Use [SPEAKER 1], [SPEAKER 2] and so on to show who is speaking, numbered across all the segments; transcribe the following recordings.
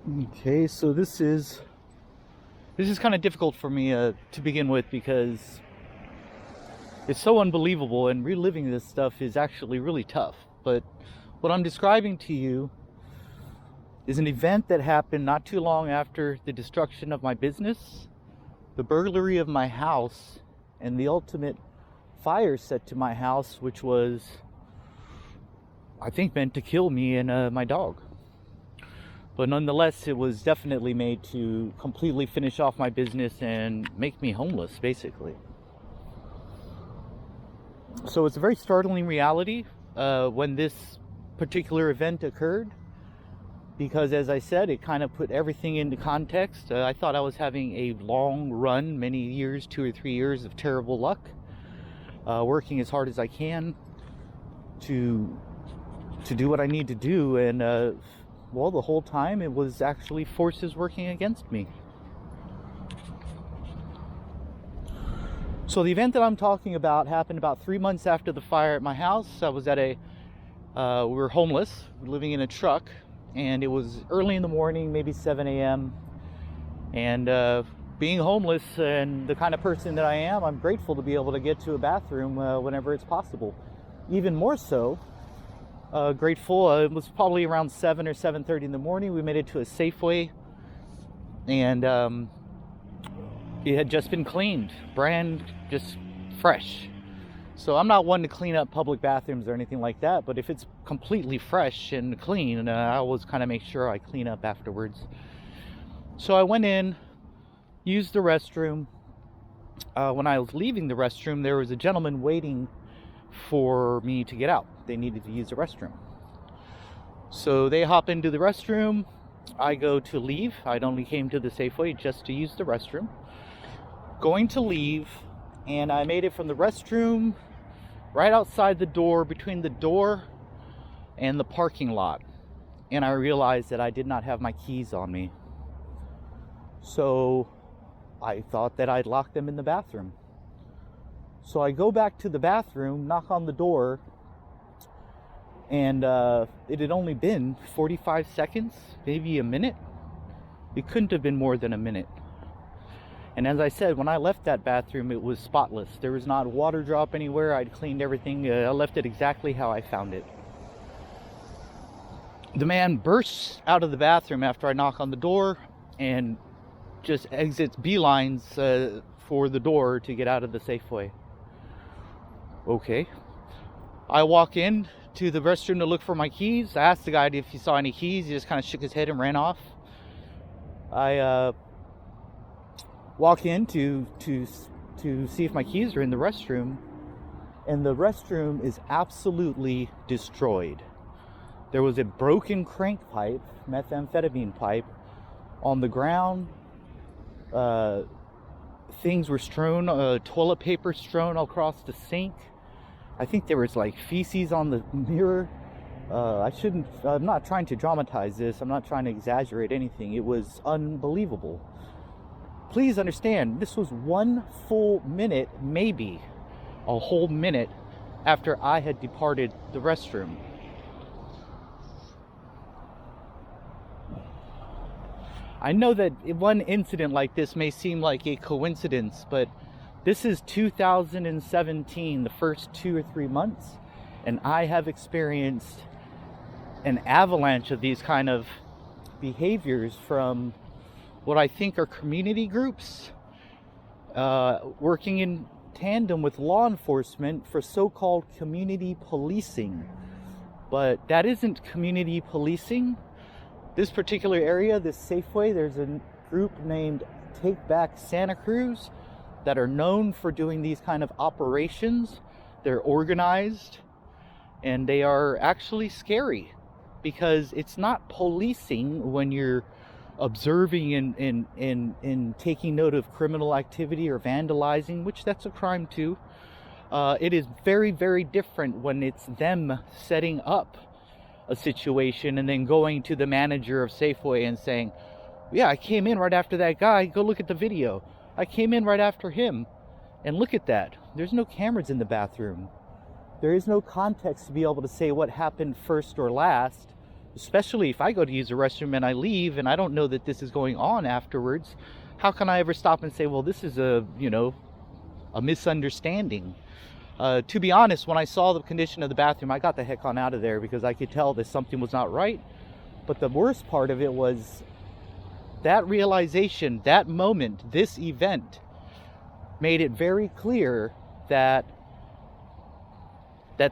[SPEAKER 1] Okay, so this is kind of difficult for me to begin with because it's so unbelievable, and reliving this stuff is actually really tough. But what I'm describing to you is an event that happened not too long after the destruction of my business, the burglary of my house, and the ultimate fire set to my house, which was, I think, meant to kill me and my dog. But nonetheless, it was definitely made to completely finish off my business and make me homeless, basically. So it's a very startling reality when this particular event occurred, because, as I said, it kind of put everything into context. I thought I was having a long run, many years, 2 or 3 years of terrible luck, working as hard as I can to do what I need to do, and well, the whole time it was actually forces working against me. So the event that I'm talking about happened about 3 months after the fire at my house. I was at we were homeless, living in a truck, and it was early in the morning, maybe 7 a.m. And being homeless and the kind of person that I am, I'm grateful to be able to get to a bathroom whenever it's possible. Even more so, grateful. It was probably around 7 or 7:30 in the morning. We made it to a Safeway, and it had just been cleaned, just fresh. So I'm not one to clean up public bathrooms or anything like that, but if it's completely fresh and clean, I always kind of make sure I clean up afterwards. So I went in, used the restroom. When I was leaving the restroom, there was a gentleman waiting for me to get out. They needed to use the restroom. So they hop into the restroom. I go to leave. I only came to the Safeway just to use the restroom. Going to leave, and I made it from the restroom right outside the door, between the door and the parking lot. And I realized that I did not have my keys on me. So I thought that I'd locked them in the bathroom. So I go back to the bathroom, knock on the door, and it had only been 45 seconds, maybe a minute. It couldn't have been more than a minute. And as I said, when I left that bathroom, it was spotless. There was not a water drop anywhere. I'd cleaned everything. I left it exactly how I found it. The man bursts out of the bathroom after I knock on the door and just exits, beelines for the door to get out of the Safeway. Okay. I walk in to the restroom to look for my keys. I asked the guy if he saw any keys. He just kind of shook his head and ran off. I walk in to see if my keys are in the restroom, and the restroom is absolutely destroyed. There was a broken crank pipe, methamphetamine pipe, on the ground. Things were strewn, toilet paper strewn across the sink. I think there was like feces on the mirror. I'm not trying to dramatize this. I'm not trying to exaggerate anything. It was unbelievable. Please understand, this was 1 full minute, maybe a whole minute, after I had departed the restroom. I know that one incident like this may seem like a coincidence, but this is 2017, the first 2 or 3 months, and I have experienced an avalanche of these kind of behaviors from what I think are community groups working in tandem with law enforcement for so-called community policing. But that isn't community policing. This particular area, this Safeway, there's a group named Take Back Santa Cruz that are known for doing these kind of operations. They're organized, and they are actually scary, because it's not policing when you're observing and taking note of criminal activity or vandalizing, which that's a crime too. It is very, very different when it's them setting up a situation and then going to the manager of Safeway and saying, yeah, I came in right after that guy, go look at the video. I came in right after him, and look at that. There's no cameras in the bathroom. There is no context to be able to say what happened first or last. especially if I go to use the restroom and I leave and I don't know that this is going on afterwards. How can I ever stop and say, well, this is a misunderstanding? To be honest, when I saw the condition of the bathroom, I got the heck on out of there because I could tell that something was not right. But the worst part of it was that realization, that moment, this event made it very clear that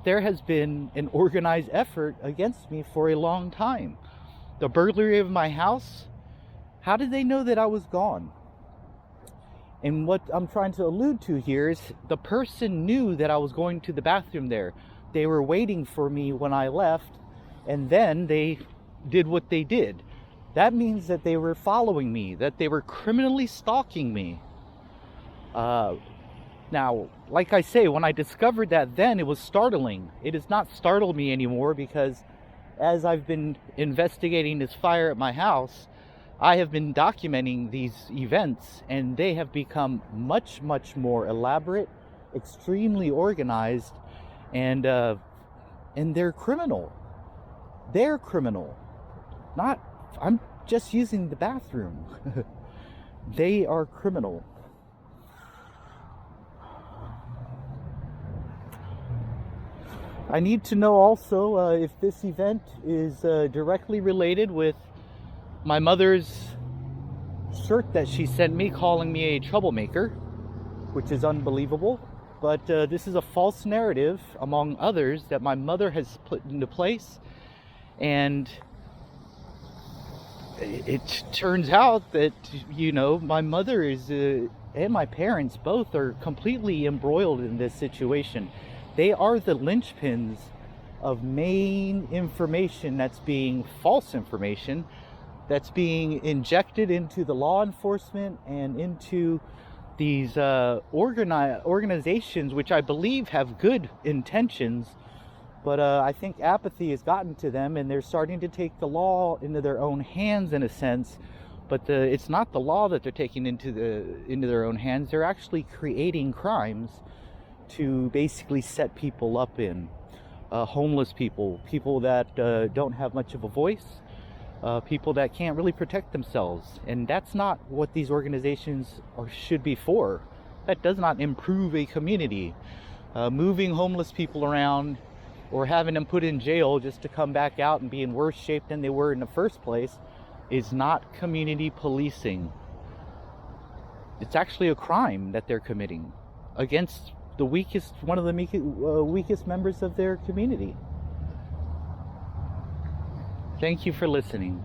[SPEAKER 1] there has been an organized effort against me for a long time. The burglary of my house, how did they know that I was gone? And what I'm trying to allude to here is the person knew that I was going to the bathroom there. They were waiting for me when I left, and then they did what they did. That means that they were following me, that they were criminally stalking me. Now, like I say, when I discovered that then, it was startling. It does not startle me anymore because as I've been investigating this fire at my house, I have been documenting these events, and they have become much, much more elaborate, extremely organized, and they're criminal. They're criminal. I'm just using the bathroom. They are criminal. I need to know also if this event is directly related with my mother's shirt that she sent me calling me a troublemaker, which is unbelievable. But this is a false narrative, among others, that my mother has put into place. And it turns out that, my mother is, and my parents both are completely embroiled in this situation. They are the linchpins of main information that's being false information, that's being injected into the law enforcement and into these organizations, which I believe have good intentions, but I think apathy has gotten to them, and they're starting to take the law into their own hands in a sense. But it's not the law that they're taking into their own hands. They're actually creating crimes to basically set people up in homeless people that don't have much of a voice. People that can't really protect themselves, and that's not what these organizations should be for. That does not improve a community. Moving homeless people around or having them put in jail just to come back out and be in worse shape than they were in the first place is not community policing. It's actually a crime that they're committing against one of the weakest members of their community. Thank you for listening.